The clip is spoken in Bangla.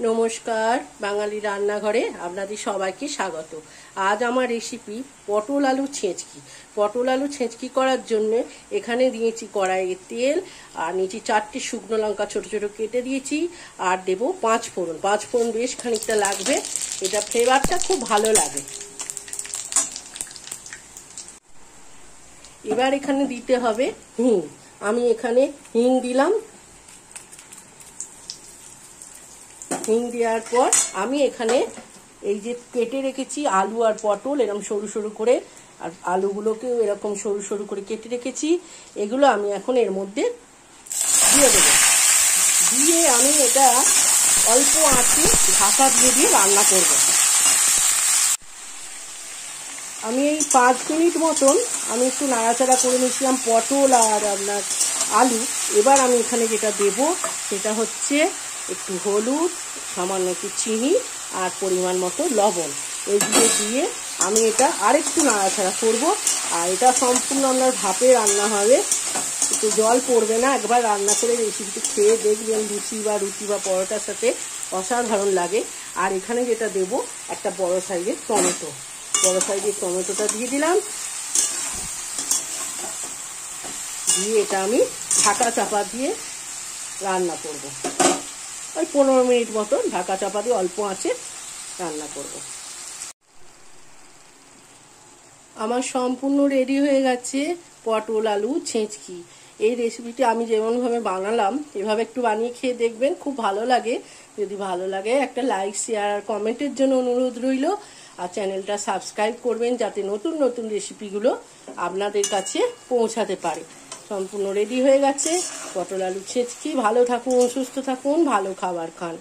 নমস্কার, বাঙালি রান্নাঘরে আপনাদের সবাইকে স্বাগত। আজ আমার রেসিপি পটল আলু ছেঁচকি। পটল আলু ছেঁচকি করার জন্য এখানে দিয়েছি কড়াইয়ে তেল, আর নিয়েছি 4টে শুকনো লঙ্কা ছোট ছোট কেটে দিয়েছি, আর দেবো 5 ফোড়ন। 5 ফোড়ন বেশ খানিকটা লাগবে, এটা ফ্লেভারটা খুব ভালো লাগে। এবার এখানে দিতে হবে হিং। আমি এখানে হিং দিলাম। হিং দেওয়ার পর আমি এখানে এই যে কেটে রেখেছি আলু আর পটল এরকম সরু সরু করে, আর আলুগুলোকেও এরকম সরু সরু করে কেটে রেখেছি, এগুলো আমি এখন এর মধ্যে দিয়ে দেবো। দিয়ে আমি এটা অল্প আঁচে ঢাকা দিয়ে দিয়ে রান্না করব। আমি এই 5 মিনিট মতন আমি একটু নাড়াচাড়া করে নিয়েছিলাম পটল আর আপনার আলু। এবার আমি এখানে যেটা দেব সেটা হচ্ছে একটু হলুদ, সামান্য একটু চিনি আর পরিমাণ মতো লবণ। এগুলো দিয়ে আমি এটা আরেকটু নাড়াচাড়া করব। আর এটা সম্পূর্ণ আপনার ভাপে রান্না হবে, একটু জল পড়বে না। একবার রান্না করে রেসিপিটি খেয়ে দেখবেন, রুটি বা পরোটার সাথে অসাধারণ লাগে। আর এখানে যেটা দেব একটা বড় সাইজের টমেটো। বড় সাইজের টমেটোটা দিয়ে দিলাম। দিয়ে এটা আমি ঢাকা চাপা দিয়ে রান্না করব। ওই 15 মিনিট মতন ঢাকা চাপা দিয়ে অল্প আঁচে রান্না করব। আমার সম্পূর্ণ রেডি হয়ে গেছে পটল আলু ছেঁচকি। এই রেসিপিটি আমি যেমনভাবে বানালাম এভাবে একটু বানিয়ে খেয়ে দেখবেন, খুব ভালো লাগে। যদি ভালো লাগে একটা লাইক, শেয়ার আর কমেন্টের জন্য অনুরোধ রইল। আর চ্যানেলটা সাবস্ক্রাইব করবেন যাতে নতুন নতুন রেসিপিগুলো আপনাদের কাছে পৌঁছাতে পারে। সম্পূর্ণ রেডি হয়ে গেছে পটল আলু ছেঁচকি। ভালো থাকুন, সুস্থ থাকুন, ভালো খাবার খান।